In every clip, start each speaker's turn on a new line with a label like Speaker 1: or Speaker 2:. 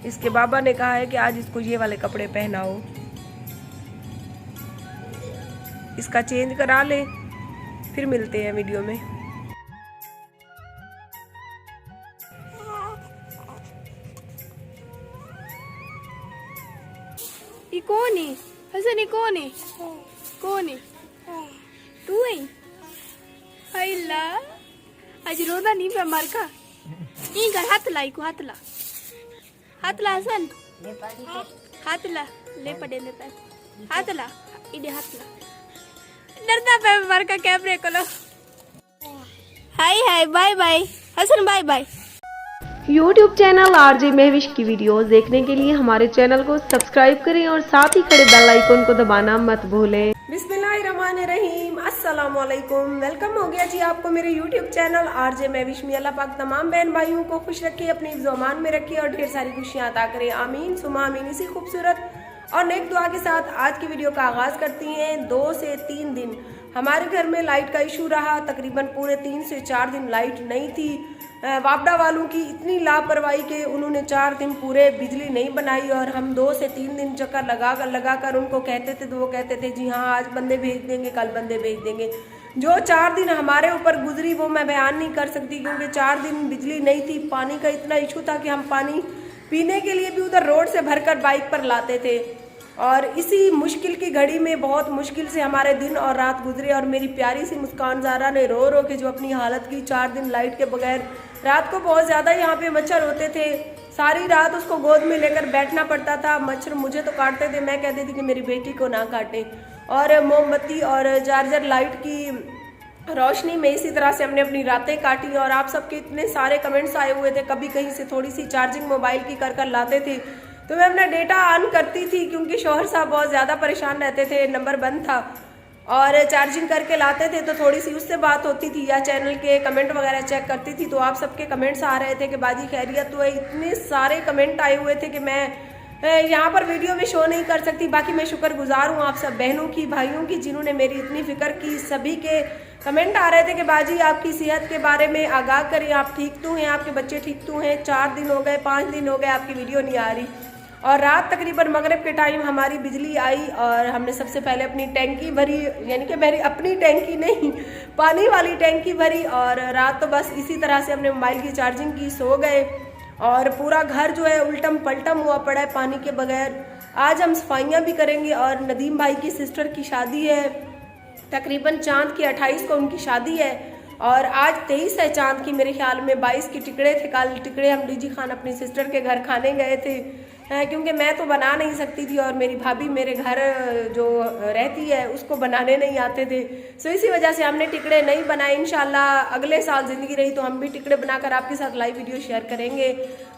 Speaker 1: इसके बाबा ने कहा है कि आज इसको ये वाले कपड़े पहनाओ, इसका चेंज करा ले, फिर मिलते हैं वीडियो में। ये कौन है हसन? ये कौन है? कौन है? तू है? हैला आज रोना नहीं पे मार का। ये घर हाथ ला, को हाथ ला, हाथ ला हसन, हाथ ला, ले पड़े ले पे हाथ ला, इधर हाथ ला, डरता पे मार का कैमरे को लो। Hi hi bye bye Hasan, bye bye. YouTube channel RJ Mahvish की वीडियोस देखने के लिए हमारे चैनल को सब्सक्राइब करें और साथ ही खड़े बेल आइकन को दबाना मत भूलें। बिस्मिल्लाहिर्रहमानिर्रहीम, अस्सलाम वालेकुम। वेलकम हो गया जी आपको मेरे YouTube चैनल आरजे महविश में। अल्लाह पाक तमाम बहन भाइयों को खुश रखे, अपनी ज़ुबान में रखे और ढेर सारी खुशियां अता करे, आमीन सुमा आमीन। इसी खूबसूरत और नेक दुआ के साथ आज की वीडियो का आगाज करती हैं। 2 से 3 दिन हमारे घर में लाइट का इशू रहा, तकरीबन पूरे 3 से 4 दिन लाइट नहीं थी। वापडा वालों की इतनी लापरवाही के उन्होंने 4 दिन पूरे बिजली नहीं बनाई और हम 2 से 3 दिन चक्कर लगा कर उनको कहते थे तो वो कहते थे जी हाँ आज बंदे भेज देंगे, कल बंदे भेज देंगे। जो 4 दिन हमारे ऊपर गुजरी वो मैं बयान नहीं कर सकती, क्योंकि 4 दिन बिजली नहीं थी। पानी का इतना इशू था कि हम पानी पीने के लिए भी उधर रोड से भरकर बाइक पर लाते थे। और इसी मुश्किल की घड़ी में बहुत मुश्किल से हमारे दिन और रात गुजरे और मेरी प्यारी सी मुस्कान ज़ारा ने रो रो के जो अपनी हालत की 4 दिन लाइट के बगैर। रात को बहुत ज़्यादा यहाँ पे मच्छर होते थे, सारी रात उसको गोद में लेकर बैठना पड़ता था। मच्छर मुझे तो काटते थे, मैं कहती थी कि मेरी बेटी को ना काटे। और मोमबत्ती और चार्जर लाइट की रोशनी में इसी तरह से हमने अपनी रातें काटी। और आप सबके इतने सारे कमेंट्स आए हुए थे, कभी कहीं से थोड़ी सी चार्जिंग मोबाइल की कर लाते थे तो मैं अपना डेटा ऑन करती थी, क्योंकि शौहर साहब बहुत ज़्यादा परेशान रहते थे, नंबर बंद था। और चार्जिंग करके लाते थे तो थोड़ी सी उससे बात होती थी या चैनल के कमेंट वगैरह चेक करती थी। तो आप सबके कमेंट्स आ रहे थे कि बाजी खैरियत तो है। इतने सारे कमेंट आए हुए थे कि मैं यहाँ पर वीडियो में शो नहीं कर सकती। बाकी मैं शुक्रगुजार हूँ आप सब बहनों की, भाइयों की, जिन्होंने मेरी इतनी फिक्र की। सभी के कमेंट आ रहे थे कि बाजी आपकी सेहत के बारे में आगाह करें, आप ठीक तो हैं, आपके बच्चे ठीक तो हैं। 4 दिन हो गए, 5 दिन हो गए आपकी वीडियो नहीं आ रही। और रात तकरीबन मगरिब के टाइम हमारी बिजली आई और हमने सबसे पहले अपनी टैंकी भरी, यानी कि मेरी अपनी टैंकी नहीं, पानी वाली टैंकी भरी। और रात तो बस इसी तरह से हमने मोबाइल की चार्जिंग की, सो गए। और पूरा घर जो है उल्टम पलटम हुआ पड़ा है पानी के बगैर। आज हम सफाइयाँ भी करेंगे और नदीम भाई की सिस्टर की शादी है, तकरीबन चांद की 28 को उनकी शादी है और आज 23 है चांद की। मेरे ख्याल में 22 के टिकड़े थे, कल टिकड़े हम डीजी खान अपनी सिस्टर के घर खाने गए थे, क्योंकि मैं तो बना नहीं सकती थी और मेरी भाभी मेरे घर जो रहती है उसको बनाने नहीं आते थे। सो इसी वजह से हमने टिकड़े नहीं बनाए। इंशाल्लाह अगले साल ज़िंदगी रही तो हम भी टिकड़े बनाकर आपके साथ लाइव वीडियो शेयर करेंगे।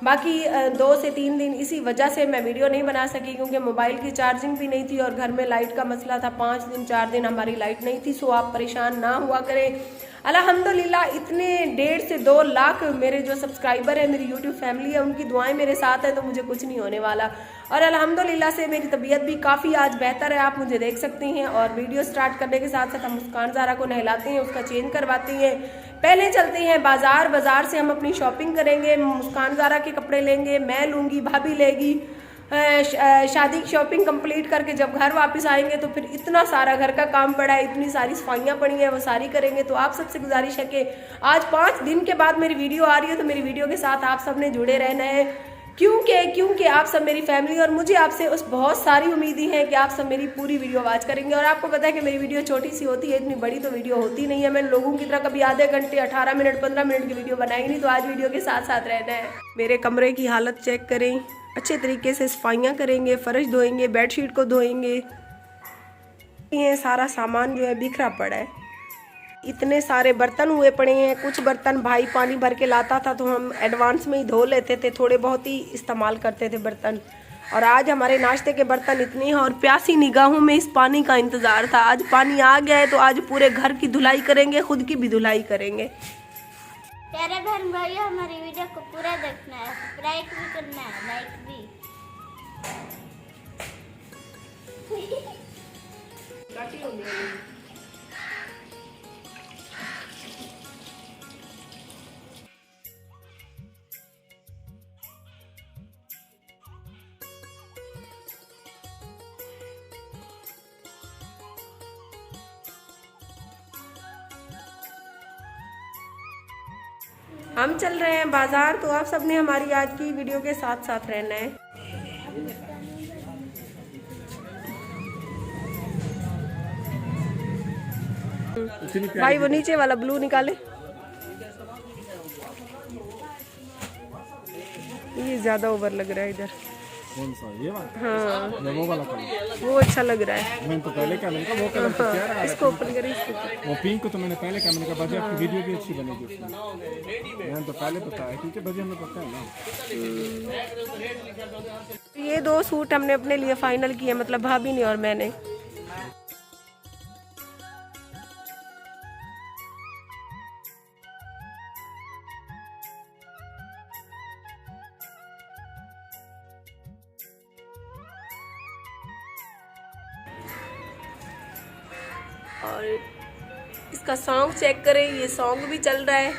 Speaker 1: बाकी 2 से 3 दिन इसी वजह से मैं वीडियो नहीं बना सकी, क्योंकि मोबाइल की चार्जिंग भी नहीं थी और घर में लाइट का मसला था। 5 दिन 4 दिन हमारी लाइट नहीं थी। सो आप परेशान ना हुआ करें। अल्हम्दुलिल्लाह इतने 1.5 से 2 लाख मेरे जो सब्सक्राइबर है, मेरी यूट्यूब फैमिली है, उनकी दुआएं मेरे साथ है तो मुझे कुछ नहीं होने वाला। और अल्हम्दुलिल्लाह से मेरी तबीयत भी काफ़ी आज बेहतर है, आप मुझे देख सकती हैं। और वीडियो स्टार्ट करने के साथ साथ हम मुस्कान ज़ारा को नहलाते हैं, उसका चेंज करवाते हैं। पहले चलते हैं बाज़ार से हम अपनी शॉपिंग करेंगे, मुस्कान ज़ारा के कपड़े लेंगे, मैं लूँगी, भाभी लेगी। शादी की शॉपिंग कंप्लीट करके जब घर वापस आएंगे तो फिर इतना सारा घर का काम पड़ा है, इतनी सारी सफाइयाँ पड़ी हैं, वो सारी करेंगे। तो आप सबसे गुजारिश है कि आज 5 दिन के बाद मेरी वीडियो आ रही है तो मेरी वीडियो के साथ आप सब ने जुड़े रहना है, क्योंकि आप सब मेरी फैमिली और मुझे आपसे उस बहुत सारी उम्मीदें हैं कि आप सब मेरी पूरी वीडियो वॉच करेंगे। और आपको पता है कि मेरी वीडियो छोटी सी होती है, इतनी बड़ी तो वीडियो होती नहीं है। मैं लोगों की तरह कभी आधे घंटे 18 मिनट 15 मिनट की वीडियो बनाएंगी नहीं, तो आज वीडियो के साथ साथ रहना है। मेरे कमरे की हालत चेक करें, अच्छे तरीके से सफाइयाँ करेंगे, फर्श धोएंगे, बेडशीट को धोएंगे। ये सारा सामान जो है बिखरा पड़ा है, इतने सारे बर्तन हुए पड़े हैं। कुछ बर्तन भाई पानी भर के लाता था तो हम एडवांस में ही धो लेते थे, थोड़े बहुत ही इस्तेमाल करते थे बर्तन। और आज हमारे नाश्ते के बर्तन इतने हैं और प्यासी निगाहों में इस पानी का इंतज़ार था। आज पानी आ गया है तो आज पूरे घर की धुलाई करेंगे, खुद की भी धुलाई करेंगे।
Speaker 2: प्यारे बहन भाइयों, हमारी वीडियो को पूरा देखना है, सब्सक्राइब भी करना है, लाइक भी।
Speaker 3: हम चल रहे हैं बाजार, तो आप सबने हमारी आज की वीडियो के साथ साथ रहना है। भाई वो नीचे वाला ब्लू निकाले, ये ज्यादा ओवर लग रहा है इधर।
Speaker 4: कौन सा ये वाला?
Speaker 3: हाँ
Speaker 4: या वो वाला कलर?
Speaker 3: वो अच्छा लग रहा है।
Speaker 4: मैंने तो पहले क्या मैंने कहा वो कलर तो प्यारा है।
Speaker 3: इसको ओपन करें, इसको
Speaker 4: वो पिंक को तो मैंने पहले क्या मैंने कहा बाजी आपकी वीडियो भी अच्छी बनेगी उसमें। मैंने तो पहले बताया क्योंकि बाजी हमें पता है ना।
Speaker 3: ये 2 सूट हमने अपने लिए फाइनल किए, मतलब भाभी ने और मैंने। और इसका सॉन्ग चेक करें, ये सॉन्ग भी चल रहा है।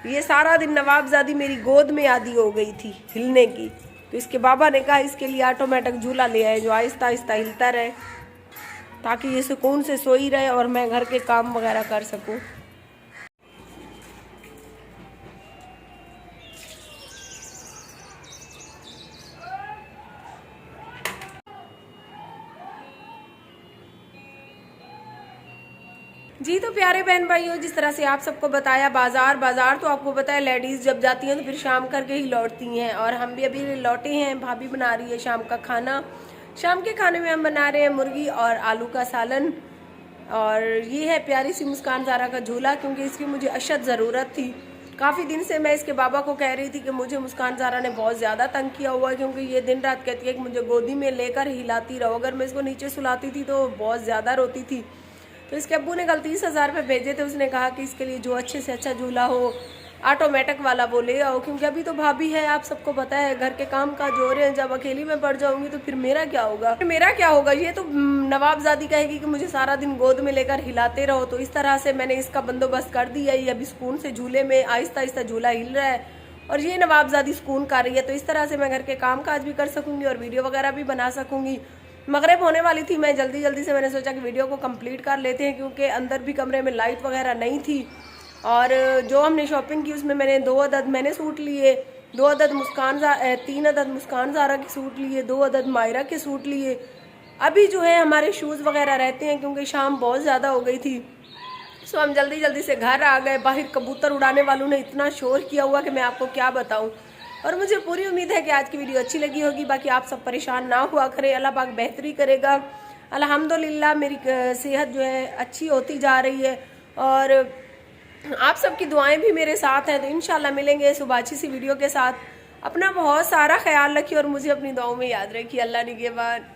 Speaker 3: ये सारा दिन नवाबजादी मेरी गोद में आदी हो गई थी हिलने की, तो इसके बाबा ने कहा इसके लिए ऑटोमेटिक झूला ले आए जो आहिस्ता आहिस्ता हिलता रहे, ताकि ये सुकून से सोई रहे और मैं घर के काम वगैरह कर सकूं। जी तो प्यारे बहन भाइयों, जिस तरह से आप सबको बताया बाजार तो आपको पता है लेडीज जब जाती हैं तो फिर शाम करके ही लौटती हैं, और हम भी अभी लौटे हैं। भाभी बना रही है शाम का खाना। शाम के खाने में हम बना रहे हैं मुर्गी और आलू का सालन, और ये है प्यारी सी मुस्कान ज़ारा का झूला, क्योंकि इसकी मुझे अशद ज़रूरत थी। काफ़ी दिन से मैं इसके बाबा को कह रही थी कि मुझे मुस्कान ज़ारा ने बहुत ज़्यादा तंग किया हुआ है, क्योंकि ये दिन रात कहती है कि मुझे गोदी में लेकर हिलाती रहो। अगर मैं इसको नीचे सुलाती थी तो बहुत ज़्यादा रोती थी। तो इसके अब्बू ने कल 30,000 रुपये भेजे थे। उसने कहा कि इसके लिए जो अच्छे से अच्छा झूला हो, ऑटोमेटिक वाला वो ले आओ, क्योंकि अभी तो भाभी है, आप सबको पता है घर के काम काज हो रहे हैं। जब अकेली में पड़ जाऊंगी तो फिर मेरा क्या होगा। ये तो नवाबजादी कहेगी कि मुझे सारा दिन गोद में लेकर हिलाते रहो। तो इस तरह से मैंने इसका बंदोबस्त कर दिया। ये अभी सुकून से झूले में आहिस्ता आहिस्ता झूला हिल रहा है, और ये नवाबजादी सुकून कर रही है। तो इस तरह से मैं घर के काम काज भी कर सकूंगी और वीडियो वगैरह भी बना सकूंगी। मगरिब होने वाली थी, मैं जल्दी से मैंने सोचा कि वीडियो को कंप्लीट कर लेते हैं, क्योंकि अंदर भी कमरे में लाइट वगैरह नहीं थी। और जो हमने शॉपिंग की उसमें मैंने 2 अदद मैंने सूट लिए, 3 अदद मुस्कान ज़ारा के सूट लिए, 2 अदद मायरा के सूट लिए। अभी जो है हमारे शूज़ वगैरह रहते हैं, क्योंकि शाम बहुत ज़्यादा हो गई थी। सो हम जल्दी से घर आ गए। बाहर कबूतर उड़ाने वालों ने इतना शोर किया हुआ कि मैं आपको क्या बताऊँ। और मुझे पूरी उम्मीद है कि आज की वीडियो अच्छी लगी होगी। बाकी आप सब परेशान ना हुआ करें, अल्लाह पाक बेहतरी करेगा। अल्हम्दुलिल्लाह मेरी सेहत जो है अच्छी होती जा रही है, और आप सबकी दुआएं भी मेरे साथ हैं। तो इंशाल्लाह मिलेंगे सुबह अच्छी सी वीडियो के साथ। अपना बहुत सारा ख्याल रखिए और मुझे अपनी दुआओं में याद रखिए। अल्लाह निगहबान।